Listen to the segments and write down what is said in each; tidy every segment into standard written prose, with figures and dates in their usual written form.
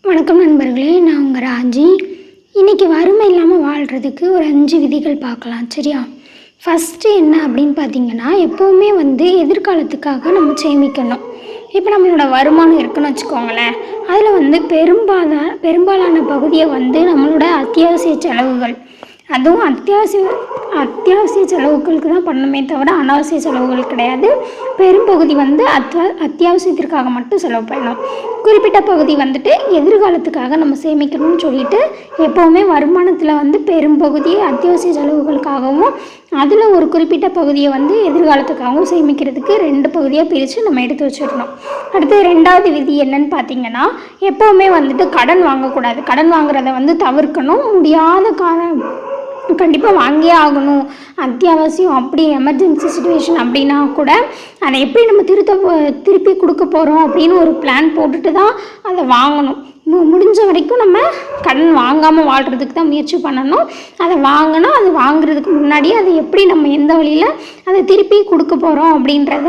வணக்கம் நண்பர்களே, நான் உங்கள் ராஜி. இன்றைக்கி வறுமை இல்லாமல் வாழ்கிறதுக்கு ஒரு 5 விதிகள் பார்க்கலாம். சரியா? ஃபஸ்ட்டு என்ன அப்படின்னு பார்த்தீங்கன்னா, எப்போவுமே எதிர்காலத்துக்காக நம்ம சேமிக்கணும். இப்போ நம்மளோட வருமானம் இருக்குன்னு வச்சுக்கோங்களேன், அதில் பெரும்பாலான பகுதியை நம்மளோட அத்தியாவசிய செலவுகள், அதுவும் அத்தியாவசிய செலவுகளுக்கு தான் பண்ணணுமே தவிர அனாவசிய செலவுகள் கிடையாது. பெரும்பகுதி அத்தியாவசியத்திற்காக மட்டும் செலவு பண்ணணும். குறிப்பிட்ட பகுதி எதிர்காலத்துக்காக நம்ம சேமிக்கணும்னு சொல்லிட்டு எப்போவுமே வருமானத்தில் பெரும்பகுதியை அத்தியாவசிய செலவுகளுக்காகவும் அதில் ஒரு குறிப்பிட்ட பகுதியை எதிர்காலத்துக்காகவும் சேமிக்கிறதுக்கு 2 பகுதியாக பிரித்து நம்ம எடுத்து வச்சிடணும். அடுத்து 2வது விதி என்னன்னு பார்த்தீங்கன்னா, எப்போவுமே கடன் வாங்கக்கூடாது. கடன் வாங்குறத தவிர்க்கணும். முடியாத கண்டிப்பாக வாங்கியே ஆகணும், அத்தியாவசியம், அப்படி எமர்ஜென்சி சுச்சுவேஷன் அப்படின்னா கூட அதை எப்படி நம்ம திருப்பி கொடுக்க போகிறோம் அப்படின்னு ஒரு பிளான் போட்டுட்டு தான் அதை வாங்கணும். முடிஞ்ச வரைக்கும் நம்ம கடன் வாங்காமல் வாழ்கிறதுக்கு தான் முயற்சி பண்ணணும். அதை வாங்கணும். அது வாங்குறதுக்கு முன்னாடியே அதை எப்படி நம்ம எந்த வழியில் அதை திருப்பி கொடுக்க போகிறோம் அப்படின்றத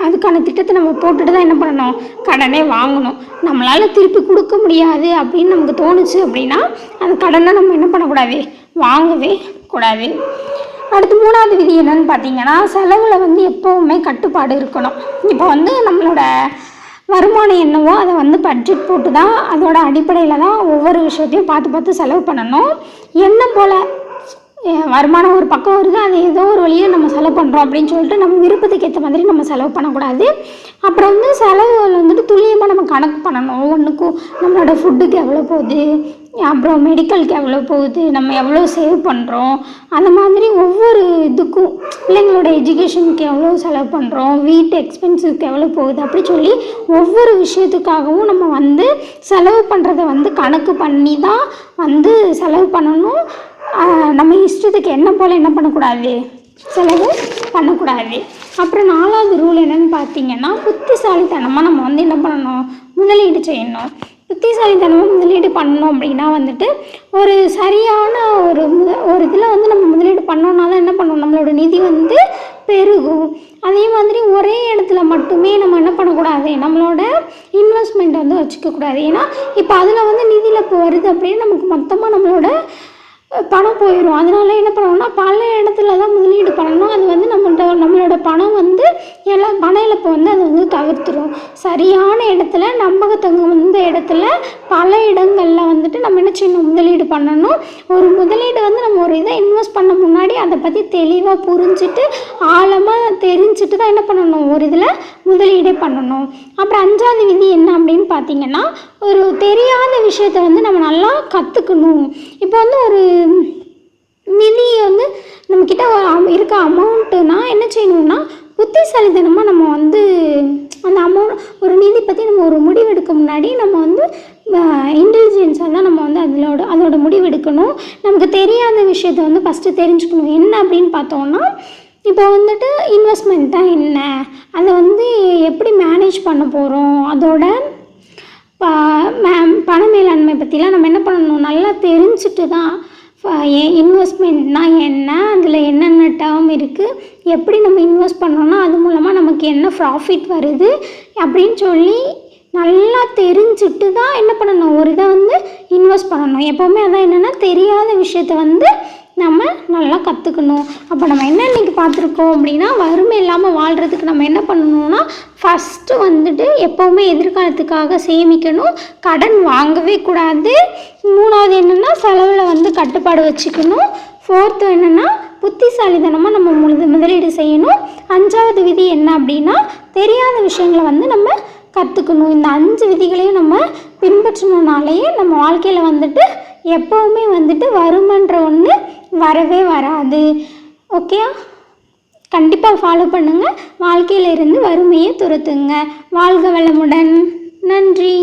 அதுக்கான திட்டத்தை நம்ம போட்டுட்டு தான் என்ன பண்ணணும், கடனே வாங்கணும். நம்மளால் திருப்பி கொடுக்க முடியாது அப்படின்னு நமக்கு தோணுச்சு அப்படின்னா அந்த கடனை நம்ம என்ன பண்ணக்கூடாது, வாங்கவே கூடாது. அடுத்து 3வது விதி என்னன்னு பார்த்தீங்கன்னா, செலவில் எப்போவுமே கட்டுப்பாடு இருக்கணும். இப்போ நம்மளோட வருமானம் என்னவோ அதை பட்ஜெட் போட்டு தான், அதோட அடிப்படையில் தான் ஒவ்வொரு விஷயத்தையும் பார்த்து செலவு பண்ணணும். என்ன போல் வருமானம் ஒரு பக்கம் வருது, அது ஏதோ ஒரு வழியில் நம்ம செலவு பண்ணுறோம் அப்படின்னு சொல்லிட்டு நம்ம விருப்பத்துக்கு ஏற்ற மாதிரி நம்ம செலவு பண்ணக்கூடாது. அப்புறம் செலவுகள் துல்லியமாக நம்ம கணக்கு பண்ணணும். ஒவ்வொன்றுக்கும் நம்மளோட ஃபுட்டுக்கு எவ்வளோ போகுது, அப்புறம் மெடிக்கலுக்கு எவ்வளோ போகுது, நம்ம எவ்வளோ சேவ் பண்ணுறோம், அந்த மாதிரி ஒவ்வொரு இதுக்கும், பிள்ளைங்களோட எஜுகேஷனுக்கு எவ்வளோ செலவு பண்ணுறோம், வீட்டு எக்ஸ்பென்ஸுக்கு எவ்வளோ போகுது, அப்படி சொல்லி ஒவ்வொரு விஷயத்துக்காகவும் நம்ம செலவு பண்ணுறத கணக்கு பண்ணி தான் செலவு பண்ணணும். நம்ம இஷ்டத்துக்கு என்ன போல் என்ன பண்ணக்கூடாது, செலவு பண்ணக்கூடாது. அப்புறம் 4வது ரூல் என்னென்னு பார்த்தீங்கன்னா, புத்திசாலித்தனமாக நம்ம என்ன பண்ணணும், முதலீடு செய்யணும். புத்திசாலித்தனமாக முதலீடு பண்ணணும் அப்படின்னா ஒரு சரியான ஒரு இதில் நம்ம முதலீடு பண்ணோன்னா தான் என்ன பண்ணணும், நம்மளோட நிதி பெருகும். அதே மாதிரி ஒரே இடத்துல மட்டுமே நம்ம என்ன பண்ணக்கூடாது, நம்மளோட இன்வெஸ்ட்மெண்ட் வச்சுக்கக்கூடாது. ஏன்னா இப்போ அதில் நிதியில் இப்போ வருது அப்படின்னு நமக்கு மொத்தமாக நம்மளோட பணம் போயிடும். அதனால என்ன பண்ணணும்னா, பல இடத்துல தான் முதலீடு பண்ணணும். அது நம்மளோட பணம் எல்லாம் பண இழப்பு அது தவிர்த்துடும். சரியான இடத்துல, நம்பகத்தகுந்த இடத்துல, பல இடங்களில் நம்ம என்ன செய்யணும், முதலீடு பண்ணணும். ஒரு முதலீடு நம்ம ஒரு இதை இன்வெஸ்ட் பண்ண முன்னாடி அதை பற்றி தெளிவாக புரிஞ்சுட்டு ஆழமாக தெரிஞ்சுட்டு தான் என்ன பண்ணணும், ஒரு இதில் முதலீடே பண்ணணும். அப்புறம் 5வது விதி என்ன அப்படின்னு பார்த்தீங்கன்னா, ஒரு தெரியாத விஷயத்தை நம்ம நல்லா கற்றுக்கணும். இப்போ ஒரு நிதியை நம்மக்கிட்ட இருக்க அமௌண்ட்டுனா என்ன செய்யணும்னா, புத்திசாலித்தனமாக நம்ம அந்த அமௌண்ட், ஒரு நிதி பற்றி நம்ம ஒரு முடிவெடுக்க முன்னாடி நம்ம இன்டெலிஜென்ஸாக தான் நம்ம அதோட முடிவெடுக்கணும். நமக்கு தெரியாத விஷயத்தை ஃபஸ்ட்டு தெரிஞ்சுக்கணும். என்ன அப்படின்னு பார்த்தோன்னா, இப்போ இன்வெஸ்ட்மெண்ட் தான் என்ன, அதை எப்படி மேனேஜ் பண்ண போகிறோம், அதோட பண மேலாண்மை பற்றிலாம் நம்ம என்ன பண்ணணும், நல்லா தெரிஞ்சுட்டு தான் இன்வெஸ்ட்மெண்ட்னால் என்ன, அதில் என்னென்ன டேர்ம் இருக்குது, எப்படி நம்ம இன்வெஸ்ட் பண்ணோன்னா அது மூலமாக நமக்கு என்ன ப்ராஃபிட் வருது அப்படின்னு சொல்லி நல்லா தெரிஞ்சுட்டு தான் என்ன பண்ணணும், ஒரு இதை இன்வெஸ்ட் பண்ணணும். எப்போவுமே அதான் என்னென்னா, தெரியாத விஷயத்தை நம்ம நல்லா கற்றுக்கணும். அப்போ நம்ம என்ன இன்றைக்கி பார்த்துருக்கோம் அப்படின்னா, வறுமை இல்லாமல் வாழ்கிறதுக்கு நம்ம என்ன பண்ணணும்னா, ஃபஸ்ட்டு எப்போவுமே எதிர்காலத்துக்காக சேமிக்கணும், கடன் வாங்கவே கூடாது. 3வது என்னென்னா, செலவில் கட்டுப்பாடு வச்சுக்கணும். 4த்து என்னென்னா, புத்திசாலித்தனமாக நம்ம முதலீடு செய்யணும். 5வது விதி என்ன அப்படின்னா, தெரியாத விஷயங்களை நம்ம கற்றுக்கணும். இந்த 5 விதிகளையும் நம்ம பின்பற்றணுனாலேயே நம்ம வாழ்க்கையில் எப்போவுமே வறுமைன்ற ஒன்று வரவே வராது. ஓகே, கண்டிப்பாக ஃபாலோ பண்ணுங்கள். வாழ்க்கையிலிருந்து வறுமையை துரத்துங்க. வாழ்க வளமுடன். நன்றி.